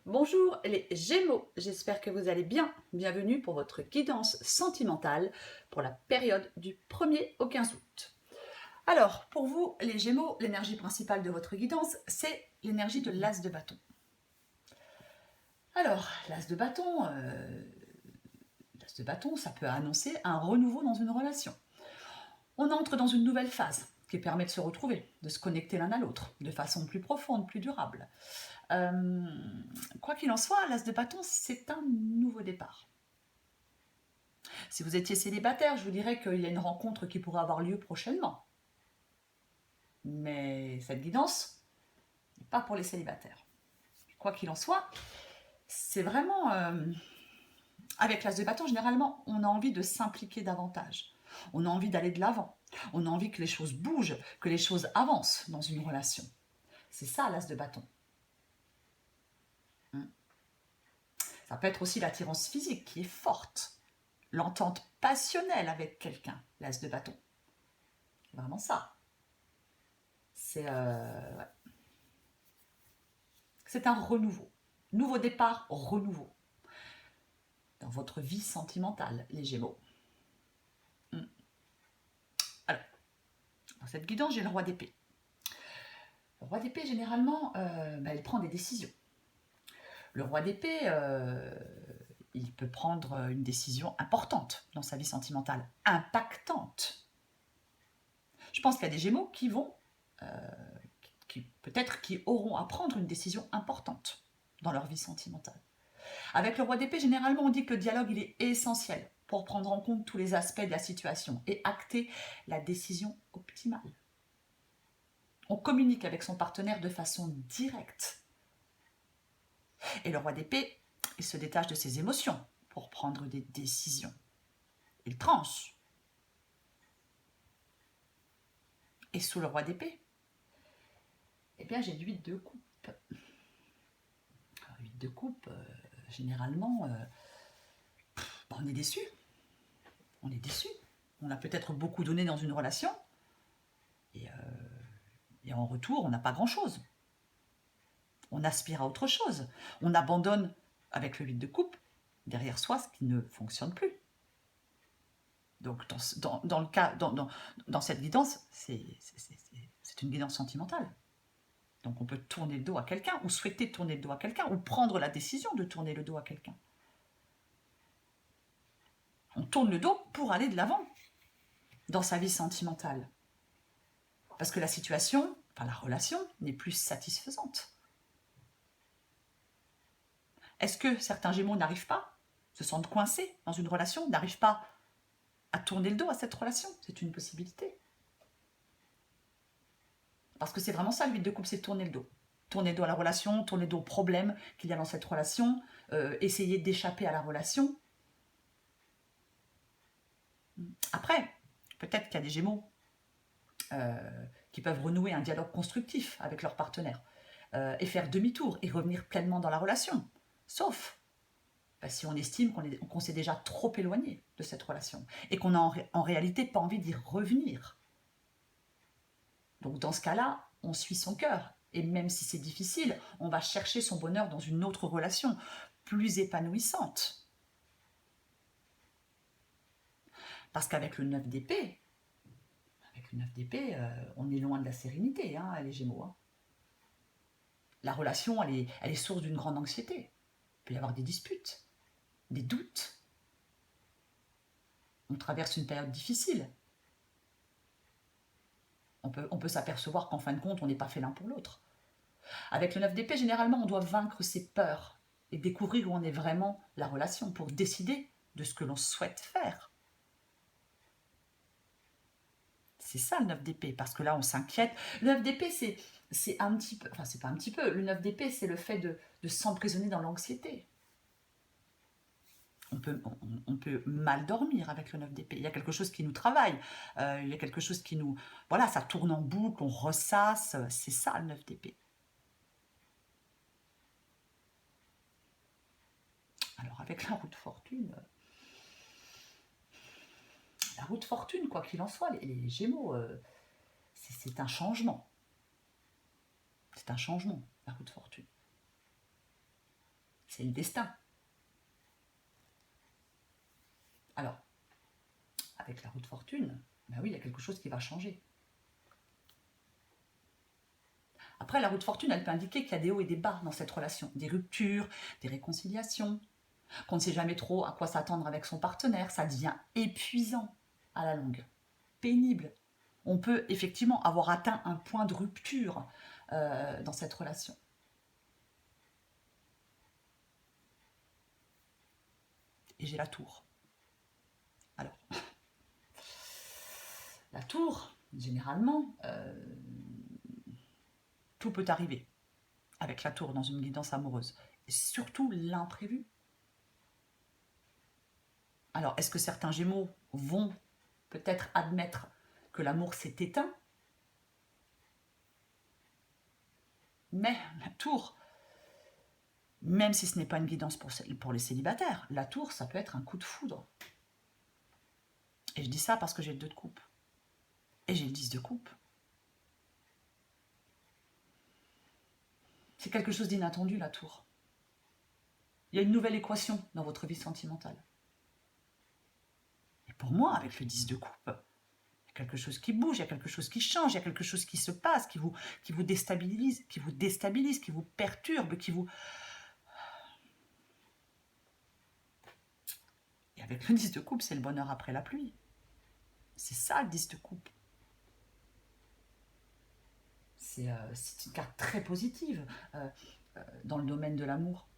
Bonjour les Gémeaux, j'espère que vous allez bien. Bienvenue pour votre guidance sentimentale pour la période du 1er au 15 août. Alors, pour vous les Gémeaux, l'énergie principale de votre guidance, c'est l'énergie de l'As de bâton. Alors, l'As de bâton, ça peut annoncer un renouveau dans une relation. On entre dans une nouvelle phase qui permet de se retrouver, de se connecter l'un à l'autre, de façon plus profonde, plus durable. Quoi qu'il en soit, l'As de bâton, c'est un nouveau départ. Si vous étiez célibataire, je vous dirais qu'il y a une rencontre qui pourrait avoir lieu prochainement. Mais cette guidance n'est pas pour les célibataires. Quoi qu'il en soit, c'est vraiment... avec l'As de bâton, généralement, on a envie de s'impliquer davantage. On a envie d'aller de l'avant. On a envie que les choses bougent, que les choses avancent dans une relation. C'est ça l'As de bâton. Ça peut être aussi l'attirance physique qui est forte. L'entente passionnelle avec quelqu'un, l'As de bâton. C'est vraiment ça. C'est ouais. C'est un renouveau. Nouveau départ, renouveau. Dans votre vie sentimentale, les Gémeaux. Alors, dans cette guidance, j'ai le roi d'épée. Le roi d'épée, généralement, il prend des décisions. Le roi d'épée, il peut prendre une décision importante dans sa vie sentimentale, impactante. Je pense qu'il y a des Gémeaux qui vont, peut-être qui auront à prendre une décision importante dans leur vie sentimentale. Avec le roi d'épée, généralement, on dit que le dialogue il est essentiel pour prendre en compte tous les aspects de la situation et acter la décision optimale. On communique avec son partenaire de façon directe. Et le roi d'épée, il se détache de ses émotions pour prendre des décisions. Il tranche. Et sous le roi d'épée, eh bien, j'ai l'huile de coupe. L'huile de coupe, généralement, on est déçu. On est déçu. On a peut-être beaucoup donné dans une relation. Et en retour, on n'a pas grand-chose. On aspire à autre chose. On abandonne, avec le 8 de coupe, derrière soi ce qui ne fonctionne plus. Donc, dans cette guidance, c'est une guidance sentimentale. Donc, on peut tourner le dos à quelqu'un, ou souhaiter tourner le dos à quelqu'un, ou prendre la décision de tourner le dos à quelqu'un. On tourne le dos pour aller de l'avant dans sa vie sentimentale. Parce que la situation, enfin la relation, n'est plus satisfaisante. Est-ce que certains Gémeaux n'arrivent pas, se sentent coincés dans une relation, n'arrivent pas à tourner le dos à cette relation? C'est une possibilité. Parce que c'est vraiment ça, le 8 de coupe, c'est tourner le dos. Tourner le dos à la relation, tourner le dos aux problèmes qu'il y a dans cette relation, essayer d'échapper à la relation. Après, peut-être qu'il y a des Gémeaux qui peuvent renouer un dialogue constructif avec leur partenaire et faire demi-tour et revenir pleinement dans la relation. Sauf si on estime qu'on s'est déjà trop éloigné de cette relation et qu'on n'a en réalité pas envie d'y revenir. Donc dans ce cas-là, on suit son cœur. Et même si c'est difficile, on va chercher son bonheur dans une autre relation, plus épanouissante. Parce qu'avec le 9 d'épée, on est loin de la sérénité, hein, les Gémeaux. Hein. La relation, elle est source d'une grande anxiété. Il peut y avoir des disputes, des doutes. On traverse une période difficile. On peut s'apercevoir qu'en fin de compte, on n'est pas fait l'un pour l'autre. Avec le 9 d'épée, généralement, on doit vaincre ses peurs et découvrir où on est vraiment la relation pour décider de ce que l'on souhaite faire. C'est ça le 9 d'épée, parce que là, on s'inquiète. Le 9 d'épée, c'est un petit peu... Enfin, c'est pas un petit peu. Le 9 d'épée, c'est le fait de s'emprisonner dans l'anxiété. On peut mal dormir avec le 9 d'épée. Il y a quelque chose qui nous travaille. Il y a quelque chose qui nous... Voilà, ça tourne en boucle, on ressasse. C'est ça, le 9 d'épée. Alors, avec la roue de fortune... La roue de fortune, quoi qu'il en soit, les Gémeaux, c'est un changement. C'est un changement, la roue de fortune. C'est le destin. Alors, avec la roue de fortune, ben oui, il y a quelque chose qui va changer. Après, la roue de fortune, elle peut indiquer qu'il y a des hauts et des bas dans cette relation, des ruptures, des réconciliations, qu'on ne sait jamais trop à quoi s'attendre avec son partenaire, ça devient épuisant à la longue, pénible. On peut effectivement avoir atteint un point de rupture dans cette relation. Et j'ai la tour. Alors, la tour, généralement, tout peut arriver avec la tour dans une guidance amoureuse. Et surtout l'imprévu. Alors, est-ce que certains Gémeaux vont peut-être admettre que l'amour s'est éteint? Mais la tour, même si ce n'est pas une guidance pour les célibataires, la tour, ça peut être un coup de foudre. Et je dis ça parce que j'ai le 2 de coupe. Et j'ai le 10 de coupe. C'est quelque chose d'inattendu, la tour. Il y a une nouvelle équation dans votre vie sentimentale. Et pour moi, avec le 10 de coupe, il y a quelque chose qui bouge, il y a quelque chose qui change, il y a quelque chose qui se passe, qui vous déstabilise, qui vous perturbe, qui vous... Et avec le 10 de coupe, c'est le bonheur après la pluie. C'est ça, le 10 de coupe. C'est une carte très positive dans le domaine de l'amour.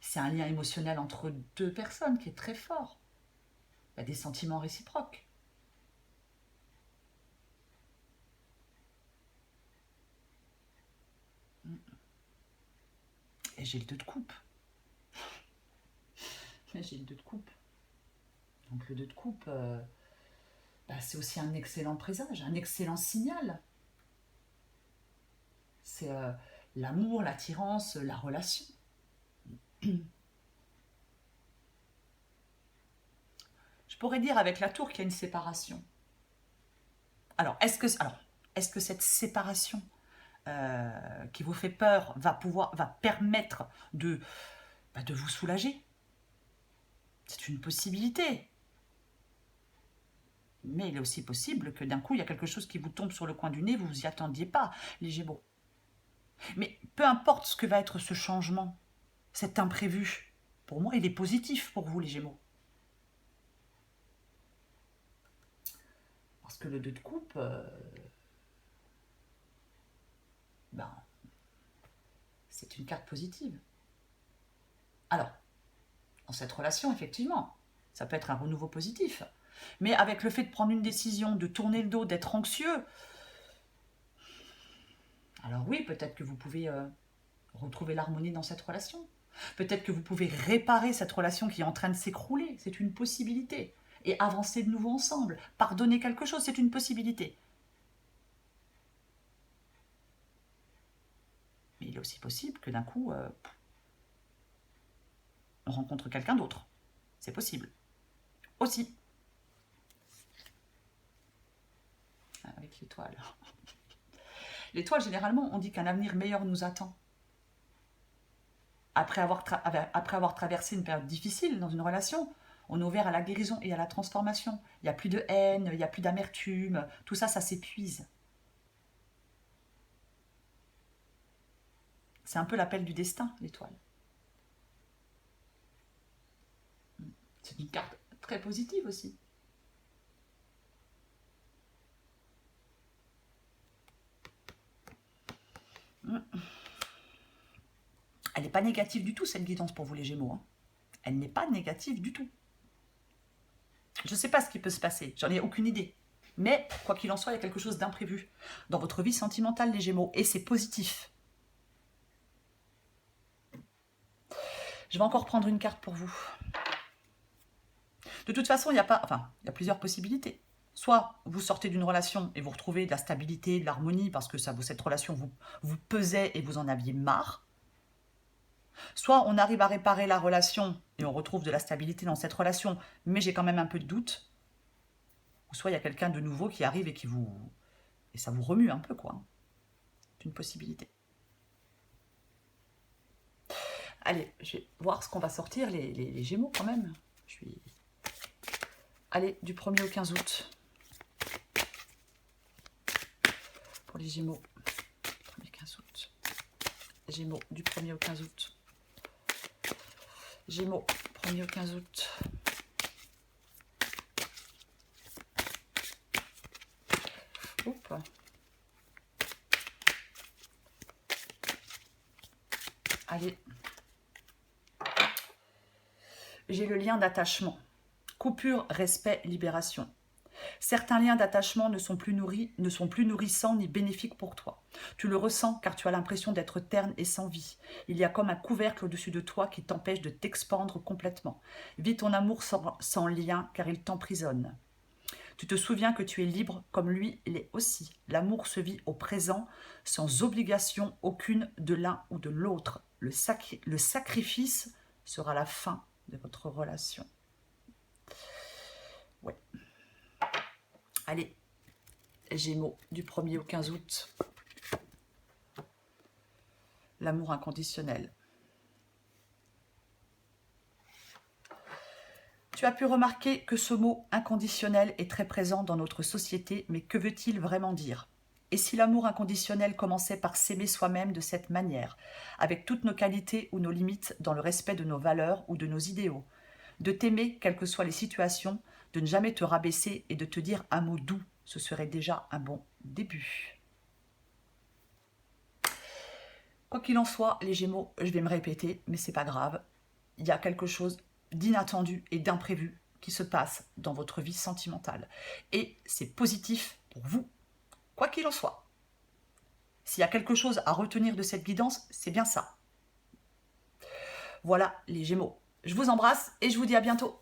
C'est un lien émotionnel entre 2 personnes qui est très fort. Il y a des sentiments réciproques. Et j'ai le 2 de coupe. J'ai le 2 de coupe. Donc le 2 de coupe, c'est aussi un excellent présage, un excellent signal. C'est l'amour, l'attirance, la relation. Je pourrais dire avec la tour qu'il y a une séparation. Alors, est-ce que cette séparation qui vous fait peur va permettre de vous soulager? C'est une possibilité. Mais il est aussi possible que d'un coup, il y a quelque chose qui vous tombe sur le coin du nez, vous ne vous y attendiez pas, les Gémeaux. Mais peu importe ce que va être ce changement, cet imprévu, pour moi, il est positif pour vous, les Gémeaux. Parce que le 2 de coupe, c'est une carte positive. Alors, dans cette relation, effectivement, ça peut être un renouveau positif. Mais avec le fait de prendre une décision, de tourner le dos, d'être anxieux, alors oui, peut-être que vous pouvez retrouver l'harmonie dans cette relation. Peut-être que vous pouvez réparer cette relation qui est en train de s'écrouler. C'est une possibilité. Et avancer de nouveau ensemble. Pardonner quelque chose, c'est une possibilité. Mais il est aussi possible que d'un coup, on rencontre quelqu'un d'autre. C'est possible. Aussi. Avec l'étoile. L'étoile, généralement, on dit qu'un avenir meilleur nous attend. Après avoir traversé une période difficile dans une relation, on est ouvert à la guérison et à la transformation. Il n'y a plus de haine, il n'y a plus d'amertume. Tout ça, ça s'épuise. C'est un peu l'appel du destin, l'étoile. C'est une carte très positive aussi. Elle n'est pas négative du tout, cette guidance pour vous, les Gémeaux. Hein. Elle n'est pas négative du tout. Je ne sais pas ce qui peut se passer, j'en ai aucune idée. Mais, quoi qu'il en soit, il y a quelque chose d'imprévu dans votre vie sentimentale, les Gémeaux, et c'est positif. Je vais encore prendre une carte pour vous. De toute façon, il y a plusieurs possibilités. Soit vous sortez d'une relation et vous retrouvez de la stabilité, de l'harmonie, parce que cette relation vous pesait et vous en aviez marre. Soit on arrive à réparer la relation et on retrouve de la stabilité dans cette relation, mais j'ai quand même un peu de doute. Ou soit il y a quelqu'un de nouveau qui arrive et ça vous remue un peu, quoi. C'est une possibilité. Allez, je vais voir ce qu'on va sortir, les Gémeaux quand même. Allez, du 1er au 15 août. Pour les Gémeaux, 1er 15 août. Gémeaux, du 1er au 15 août. Gémeaux, 1er au 15 août. Oups. Allez. J'ai le lien d'attachement. Coupure, respect, libération. Certains liens d'attachement ne sont plus nourrissants ni bénéfiques pour toi. Tu le ressens car tu as l'impression d'être terne et sans vie. Il y a comme un couvercle au-dessus de toi qui t'empêche de t'expandre complètement. Vis ton amour sans lien car il t'emprisonne. Tu te souviens que tu es libre comme lui l'est aussi. L'amour se vit au présent sans obligation aucune de l'un ou de l'autre. Le sacrifice sera la fin de votre relation. Ouais. Allez, Gémeaux, du 1er au 15 août. L'amour inconditionnel. Tu as pu remarquer que ce mot inconditionnel est très présent dans notre société, mais que veut-il vraiment dire? Et si l'amour inconditionnel commençait par s'aimer soi-même de cette manière, avec toutes nos qualités ou nos limites dans le respect de nos valeurs ou de nos idéaux, de t'aimer quelles que soient les situations, de ne jamais te rabaisser et de te dire un mot doux, ce serait déjà un bon début. Quoi qu'il en soit, les Gémeaux, je vais me répéter, mais c'est pas grave. Il y a quelque chose d'inattendu et d'imprévu qui se passe dans votre vie sentimentale. Et c'est positif pour vous, quoi qu'il en soit. S'il y a quelque chose à retenir de cette guidance, c'est bien ça. Voilà les Gémeaux. Je vous embrasse et je vous dis à bientôt.